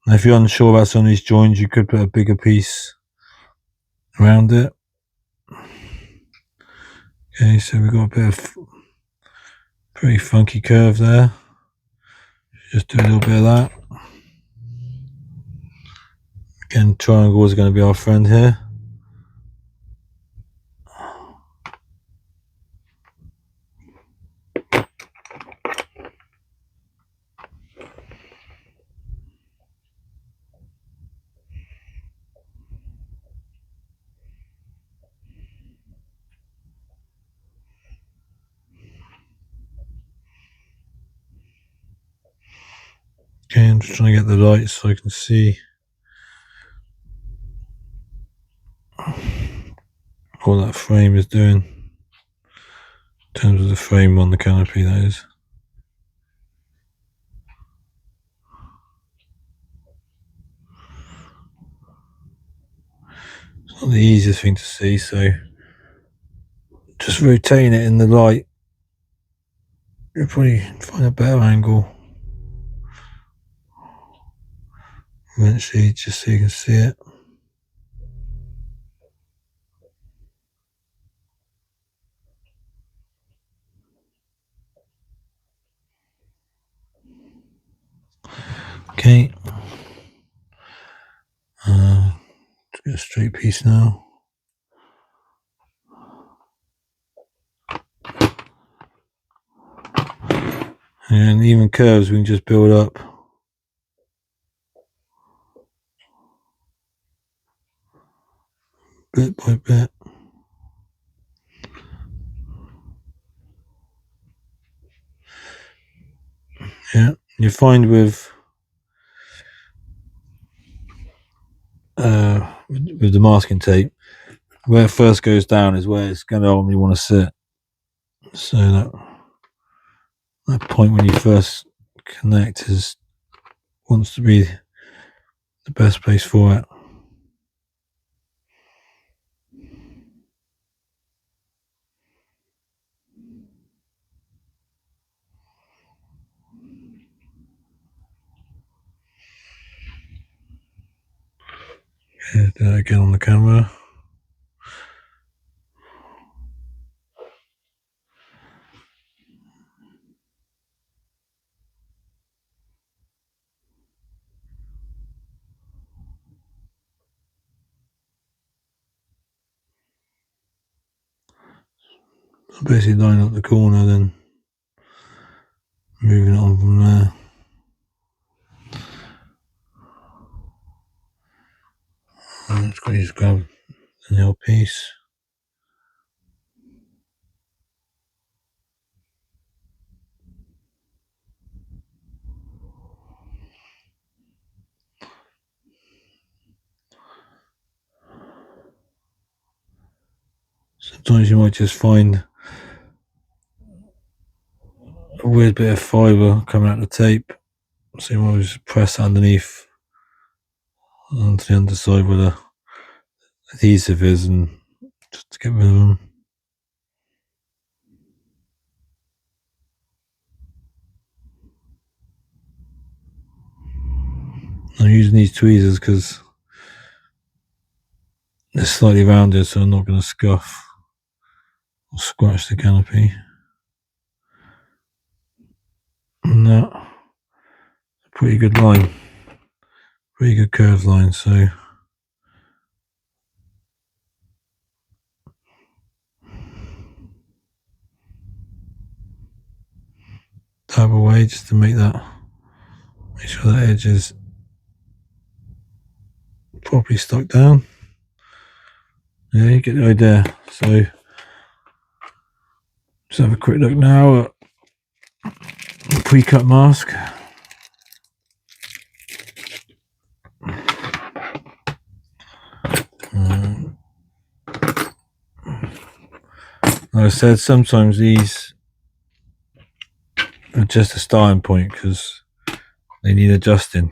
Now if you're unsure about some of these joins, you could put a bigger piece around it. Okay, so we've got a bit of pretty funky curve there. Just do a little bit of that. Again, triangle is going to be our friend here. Okay, I'm just trying to get the light so I can see what that frame is doing in terms of the frame on the canopy, that is. It's not the easiest thing to see, so just rotating it in the light, you'll probably find a better angle eventually, just so you can see it. Okay, let's get a straight piece now. And even curves we can just build up. Bit by bit. Yeah, you find with the masking tape, where it first goes down is where it's going to only want to sit. So that point when you first connect wants to be the best place for it. Yeah, do that again on the camera. basically lining up the corner, then moving it on from there. And just got to just grab the nail piece. Sometimes you might just find a weird bit of fibre coming out of the tape, so you might just press underneath onto the underside where the adhesive is, and just to get rid of them. I'm using these tweezers because they're slightly rounded, so I'm not going to scuff or scratch the canopy. And that's a pretty good line, pretty good curved line. So dab away just to make sure that edge is properly stuck down. Yeah, you get the idea. So just have a quick look now at the pre-cut mask. Like I said, sometimes these are just a starting point because they need adjusting.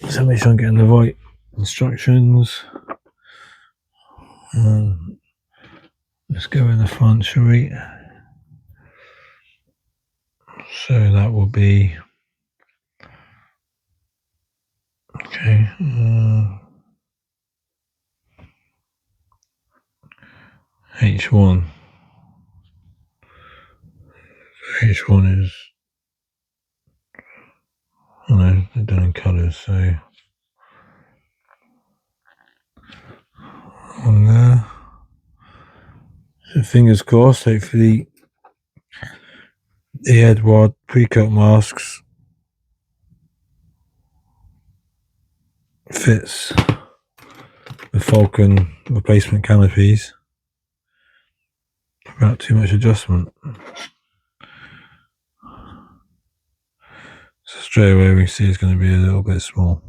So make sure I'm getting the right instructions. Let's go in the front, shall we? So that will be okay. H1. H1 is, oh no, they're done in colours, so on there. So fingers crossed, hopefully the Edward pre-cut masks fits the Falcon replacement canopies without too much adjustment. So straight away we see it's going to be a little bit small.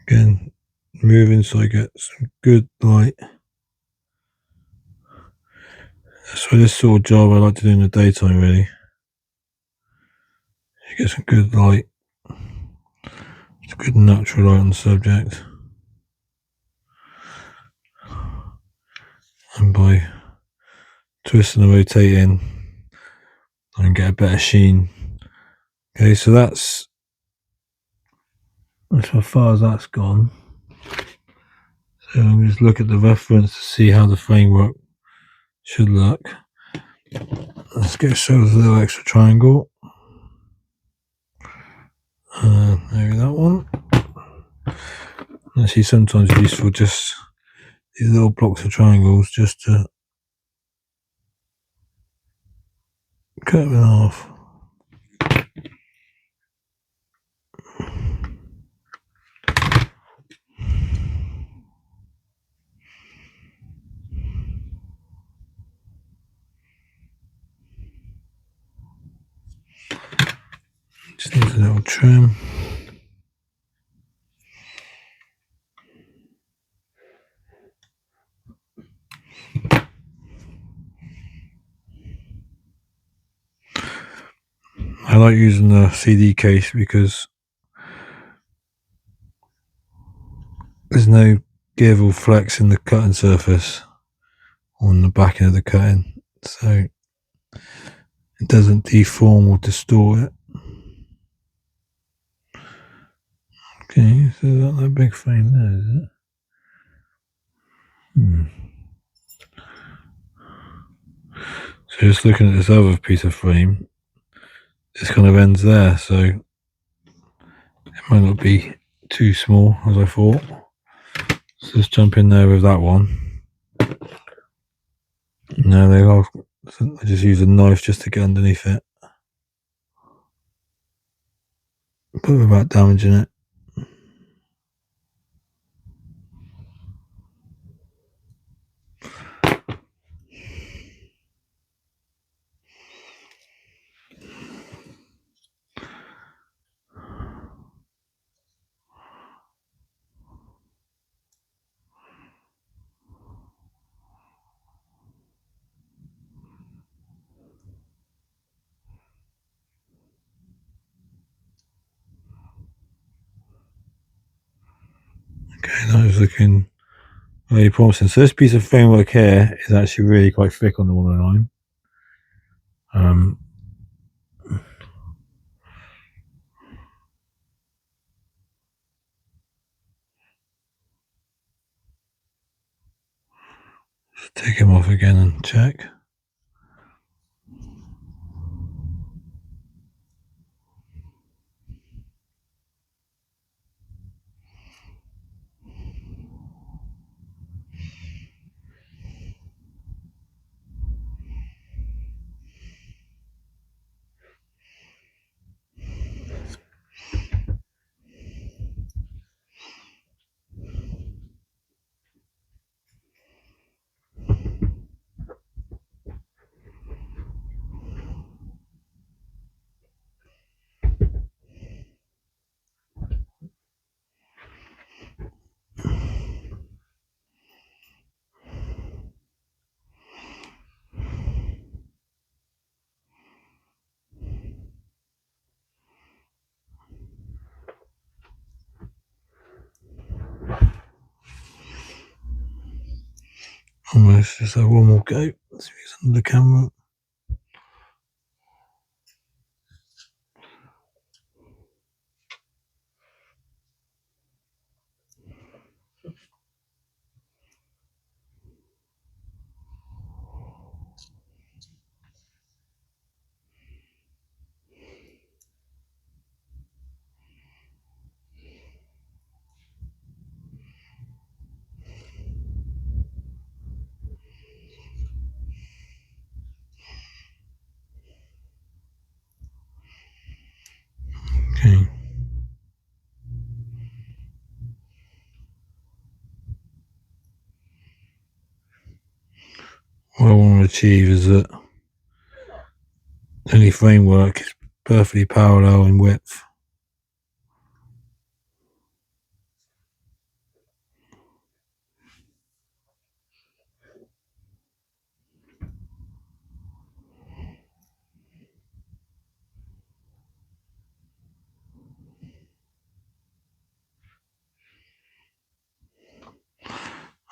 Again, moving so I get some good light. That's why this sort of job I like to do in the daytime, really. You get some good light. It's good natural light on the subject. And by twisting and rotating, I can get a better sheen. Okay, so that's how far as that's gone. So I'm going to just look at the reference to see how the framework should look. Let's get ourselves a little extra triangle. Maybe that one. Actually, sometimes it's useful just these little blocks of triangles just to cut them off. Just needs a little trim. I like using the CD case because there's no give or flex in the cutting surface on the backing of the cutting, so it doesn't deform or distort it. Okay, so that big frame there, is it? So just looking at this other piece of frame, this kind of ends there, so it might not be too small as I thought. So let's jump in there with that one. Now they are. I just use a knife just to get underneath it, but without damaging it. Okay, that is looking really promising. So this piece of framework here is actually really quite thick on the 109. Just take him off again and check. Almost just have one more go. Let's use under the camera. Okay. What I want to achieve is that any framework is perfectly parallel in width.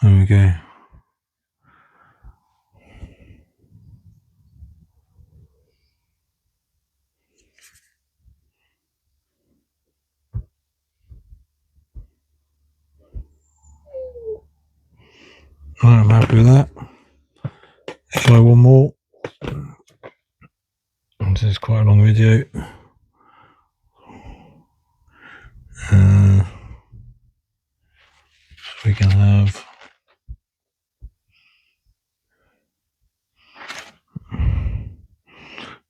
There we go. Right, I'm happy with that. Let's try one more. This is quite a long video. We can have.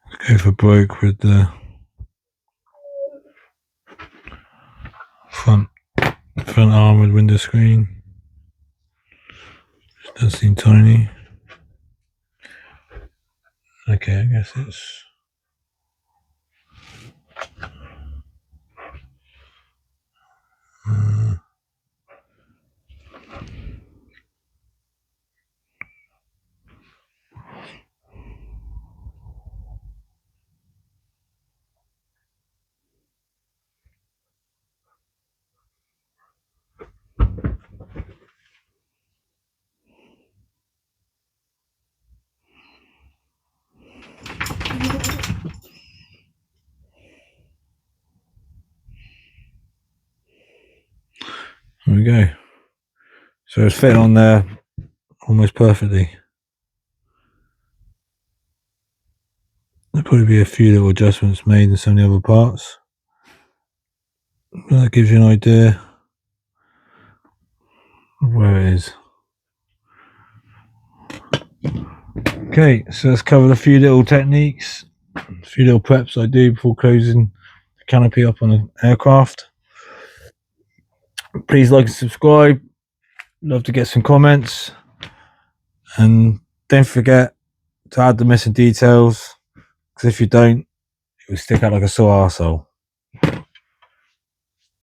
Let's go for broke with the front armoured window screen. It does seem tiny. Okay, I guess it's. There we go. So it's fitting on there almost perfectly. There'll probably be a few little adjustments made in some of the other parts. But that gives you an idea of where it is. Okay, so let's cover a few little techniques, a few little preps I do before closing the canopy up on an aircraft. Please like and subscribe. Love to get some comments. And don't forget to add the missing details, because if you don't, it will stick out like a sore arsehole.